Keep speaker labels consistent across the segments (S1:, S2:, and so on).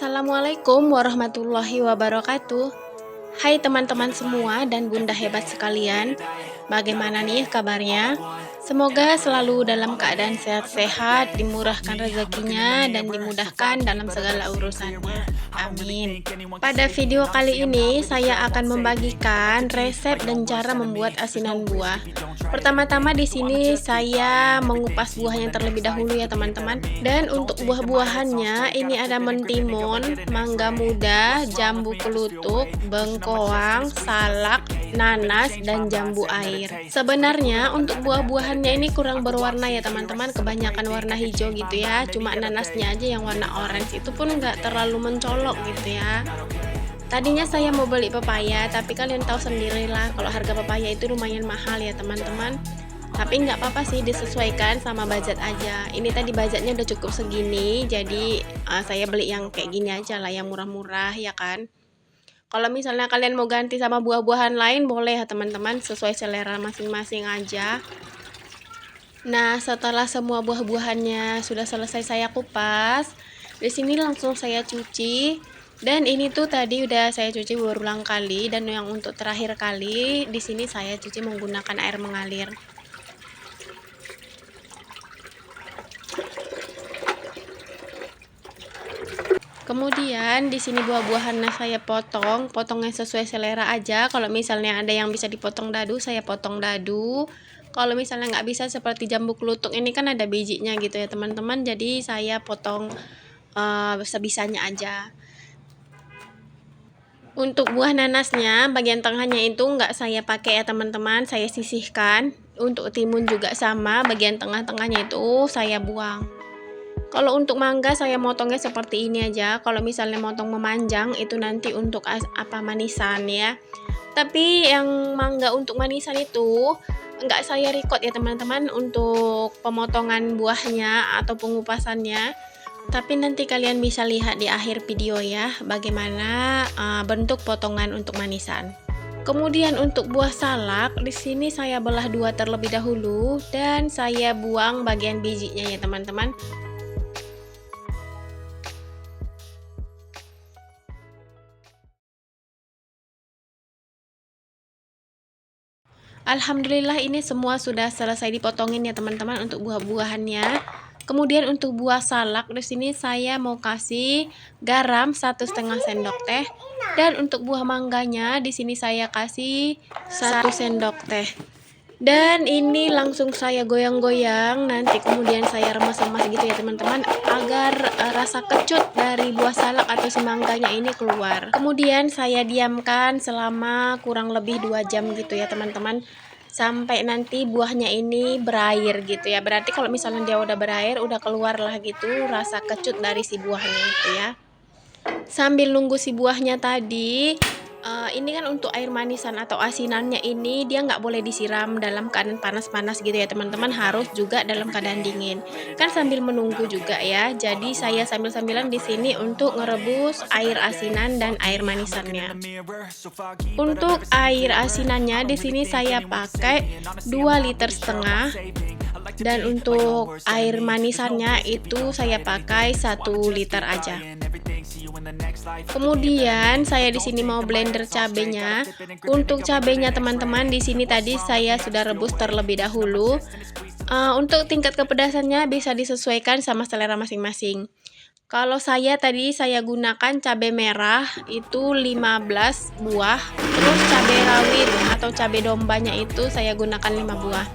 S1: Assalamualaikum warahmatullahi wabarakatuh. Hai teman-teman semua dan bunda hebat sekalian. Bagaimana nih kabarnya? Semoga selalu dalam keadaan sehat-sehat, dimurahkan rezekinya dan dimudahkan dalam segala urusannya. Amin. Pada video kali ini saya akan membagikan resep dan cara membuat asinan buah. Pertama-tama di sini saya mengupas buahnya terlebih dahulu ya teman-teman. Dan untuk buah-buahannya ini ada mentimun, mangga muda, jambu kelutuk, bengkoang, salak, nanas, dan jambu air. Sebenarnya untuk buah-buahannya ini kurang berwarna ya teman-teman, kebanyakan warna hijau gitu ya. Cuma nanasnya aja yang warna orange, itu pun nggak terlalu mencolok gitu ya. Tadinya saya mau beli pepaya, tapi kalian tahu sendirilah kalau harga pepaya itu lumayan mahal ya teman-teman. Tapi nggak apa-apa sih, disesuaikan sama budget aja. Ini tadi budgetnya udah cukup segini, jadi saya beli yang kayak gini aja lah, yang murah-murah ya kan. Kalau misalnya kalian mau ganti sama buah-buahan lain boleh ya teman-teman, sesuai selera masing-masing aja. Nah, setelah semua buah-buahannya sudah selesai saya kupas, di sini langsung saya cuci. Dan ini tuh tadi udah saya cuci berulang kali, dan yang untuk terakhir kali di sini saya cuci menggunakan air mengalir. Kemudian di sini buah-buahannya saya potongnya sesuai selera aja. Kalau misalnya ada yang bisa dipotong dadu, saya potong dadu. Kalau misalnya nggak bisa seperti jambu kelutuk ini kan ada bijinya gitu ya teman-teman, jadi saya potong sebisanya aja. Untuk buah nanasnya bagian tengahnya itu nggak saya pakai ya teman-teman, saya sisihkan. Untuk timun juga sama, bagian tengah-tengahnya itu saya buang. Kalau untuk mangga saya motongnya seperti ini aja. Kalau misalnya motong memanjang itu nanti untuk manisan ya. Tapi yang mangga untuk manisan itu nggak saya record ya teman-teman untuk pemotongan buahnya atau pengupasannya. Tapi nanti kalian bisa lihat di akhir video ya, bagaimana bentuk potongan untuk manisan. Kemudian untuk buah salak, di sini saya belah dua terlebih dahulu dan saya buang bagian bijinya ya teman-teman. Alhamdulillah ini semua sudah selesai dipotongin ya teman-teman untuk buah-buahannya. Kemudian untuk buah salak di sini saya mau kasih garam 1,5 sendok teh, dan untuk buah mangganya di sini saya kasih 1 sendok teh. Dan ini langsung saya goyang-goyang, nanti kemudian saya remas-remas gitu ya teman-teman, agar rasa kecut dari buah salak atau si mangganya ini keluar. Kemudian saya diamkan selama kurang lebih 2 jam gitu ya teman-teman, sampai nanti buahnya ini berair gitu ya. Berarti kalau misalnya dia udah berair, udah keluar lah gitu rasa kecut dari si buahnya itu ya. Sambil nunggu si buahnya tadi, ini kan untuk air manisan atau asinannya ini dia nggak boleh disiram dalam keadaan panas-panas gitu ya teman-teman, harus juga dalam keadaan dingin. Kan sambil menunggu juga ya. Jadi saya sambil-sambilan di sini untuk ngerebus air asinan dan air manisannya. Untuk air asinannya di sini saya pakai 2,5 liter, dan untuk air manisannya itu saya pakai 1 liter aja. Kemudian saya di sini mau blender cabenya. Untuk cabenya teman-teman di sini tadi saya sudah rebus terlebih dahulu. Untuk tingkat kepedasannya bisa disesuaikan sama selera masing-masing. Kalau saya tadi saya gunakan cabai merah itu 15 buah, terus cabai rawit atau cabai dombanya itu saya gunakan 5 buah.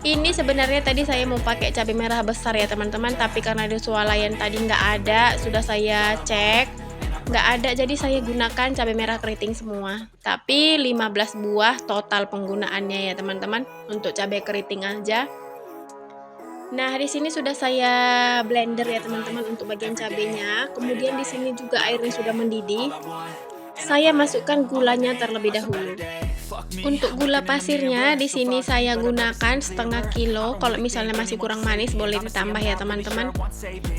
S1: Ini sebenarnya tadi saya mau pakai cabai merah besar ya teman-teman, tapi karena di swalayan tadi nggak ada, sudah saya cek nggak ada, jadi saya gunakan cabai merah keriting semua. Tapi 15 buah total penggunaannya ya teman-teman, untuk cabai keriting aja. Nah, di sini sudah saya blender ya teman-teman untuk bagian cabenya. Kemudian di sini juga airnya sudah mendidih. Saya masukkan gulanya terlebih dahulu. Untuk gula pasirnya di sini saya gunakan setengah kilo. Kalau misalnya masih kurang manis boleh ditambah ya teman-teman.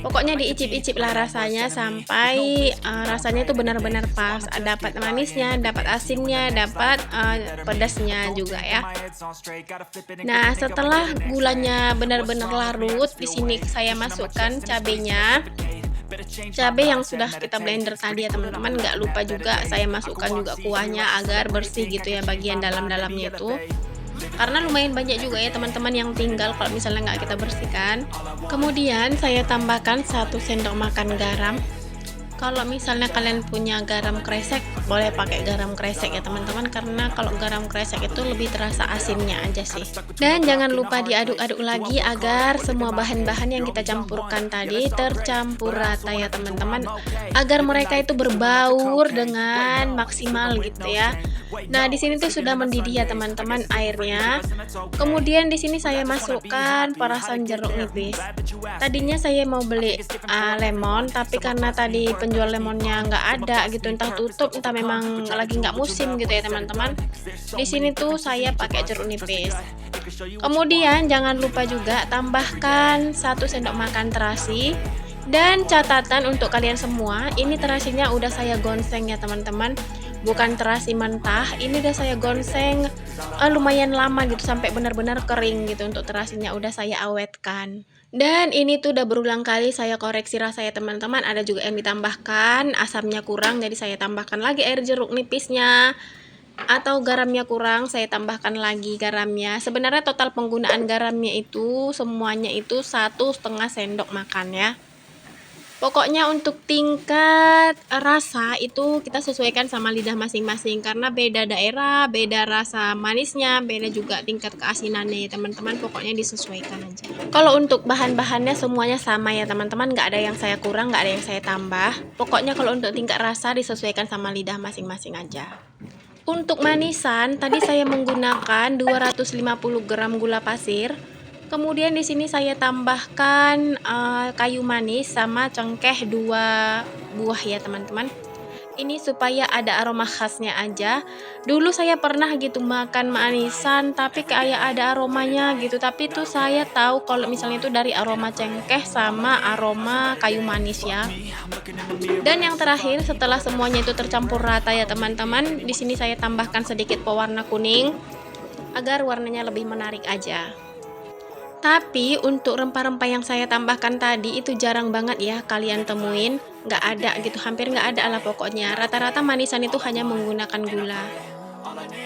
S1: Pokoknya diicip-icip lah rasanya sampai rasanya itu benar-benar pas. Dapat manisnya, dapat asinnya, dapat pedasnya juga ya. Nah, setelah gulanya benar-benar larut, di sini saya masukkan cabenya. cabai yang sudah kita blender tadi ya teman-teman. Nggak lupa juga saya masukkan juga kuahnya agar bersih gitu ya bagian dalam-dalamnya itu, karena lumayan banyak juga ya teman-teman yang tinggal kalau misalnya nggak kita bersihkan. Kemudian saya tambahkan 1 sendok makan garam. Kalau misalnya kalian punya garam kresek, boleh pakai garam kresek ya teman-teman, karena kalau garam kresek itu lebih terasa asinnya aja sih. Dan jangan lupa diaduk-aduk lagi agar semua bahan-bahan yang kita campurkan tadi tercampur rata ya teman-teman, agar mereka itu berbaur dengan maksimal gitu ya. Nah, di sini tuh sudah mendidih ya teman-teman airnya. Kemudian di sini saya masukkan perasan jeruk nipis. Tadinya saya mau beli lemon, tapi karena tadi penjual lemonnya nggak ada gitu, entah tutup entah memang lagi nggak musim gitu ya teman-teman. Di sini tuh saya pakai jeruk nipis. Kemudian jangan lupa juga tambahkan 1 sendok makan terasi. Dan catatan untuk kalian semua, ini terasinya udah saya gonseng ya teman-teman, bukan terasi mentah. Ini udah saya gonseng lumayan lama gitu sampai benar-benar kering gitu. Untuk terasinya udah saya awetkan. Dan ini tuh udah berulang kali saya koreksi rasa ya teman-teman. Ada juga yang ditambahkan asamnya kurang, jadi saya tambahkan lagi air jeruk nipisnya. Atau garamnya kurang, saya tambahkan lagi garamnya. Sebenarnya total penggunaan garamnya itu semuanya itu 1,5 sendok makan ya. Pokoknya untuk tingkat rasa itu kita sesuaikan sama lidah masing-masing, karena beda daerah, beda rasa manisnya, beda juga tingkat keasinannya ya teman-teman. Pokoknya disesuaikan aja. Kalau untuk bahan-bahannya semuanya sama ya teman-teman, nggak ada yang saya kurang, nggak ada yang saya tambah. Pokoknya kalau untuk tingkat rasa disesuaikan sama lidah masing-masing aja. Untuk manisan tadi saya menggunakan 250 gram gula pasir. Kemudian di sini saya tambahkan kayu manis sama cengkeh 2 buah ya teman-teman. Ini supaya ada aroma khasnya aja. Dulu saya pernah gitu makan manisan tapi kayak ada aromanya gitu, tapi tuh saya tahu kalau misalnya itu dari aroma cengkeh sama aroma kayu manis ya. Dan yang terakhir, setelah semuanya itu tercampur rata ya teman-teman, di sini saya tambahkan sedikit pewarna kuning agar warnanya lebih menarik aja. Tapi untuk rempah-rempah yang saya tambahkan tadi itu jarang banget ya kalian temuin, nggak ada gitu, hampir nggak ada lah pokoknya. Rata-rata manisan itu hanya menggunakan gula.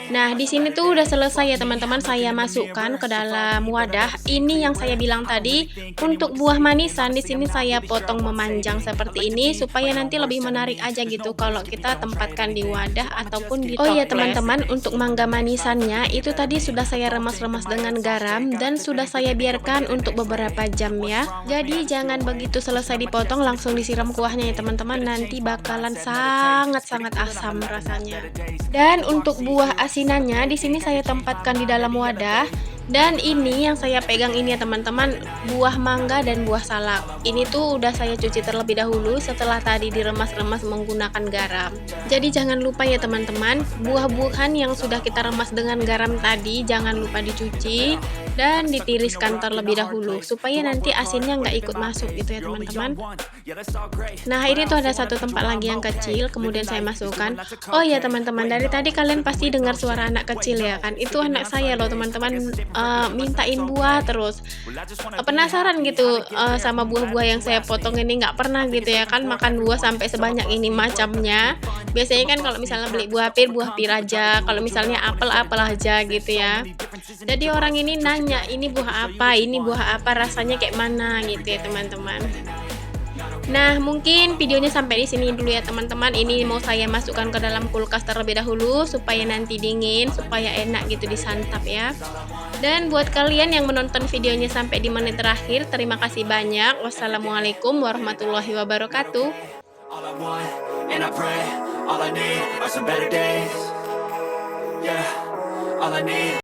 S1: Nah, di sini tuh udah selesai ya teman-teman, saya masukkan ke dalam wadah. Ini yang saya bilang tadi, untuk buah manisan di sini saya potong memanjang seperti ini supaya nanti lebih menarik aja gitu kalau kita tempatkan di wadah ataupun di toples. Oh ya teman-teman, untuk mangga manisannya itu tadi sudah saya remas-remas dengan garam dan sudah saya biarkan untuk beberapa jam ya. Jadi jangan begitu selesai dipotong langsung disiram kuahnya ya teman-teman, nanti bakalan sangat-sangat asam rasanya. Dan untuk buah asinannya di sini saya tempatkan di dalam wadah. Dan ini yang saya pegang ini ya teman-teman, buah mangga dan buah salak. Ini tuh udah saya cuci terlebih dahulu setelah tadi diremas-remas menggunakan garam. Jadi jangan lupa ya teman-teman, buah-buahan yang sudah kita remas dengan garam tadi jangan lupa dicuci dan ditiriskan terlebih dahulu supaya nanti asinnya nggak ikut masuk gitu ya teman-teman. Nah, ini tuh ada satu tempat lagi yang kecil, kemudian saya masukkan. Oh ya teman-teman, dari tadi kalian pasti dengar suara anak kecil ya kan? Itu anak saya loh teman-teman, mintain buah terus. Penasaran gitu sama buah-buah yang saya potong ini, nggak pernah gitu ya kan makan buah sampai sebanyak ini macamnya. Biasanya kan kalau misalnya beli buah pir aja, kalau misalnya apel aja gitu ya. Jadi orang ini nanya, ini buah apa, rasanya kayak mana gitu ya teman-teman. Nah, mungkin videonya sampai di sini dulu ya teman-teman. Ini mau saya masukkan ke dalam kulkas terlebih dahulu supaya nanti dingin, supaya enak gitu disantap ya. Dan buat kalian yang menonton videonya sampai di menit terakhir, terima kasih banyak. Wassalamualaikum warahmatullahi wabarakatuh. All I want and I pray, all I need are some better days. Yeah, all I need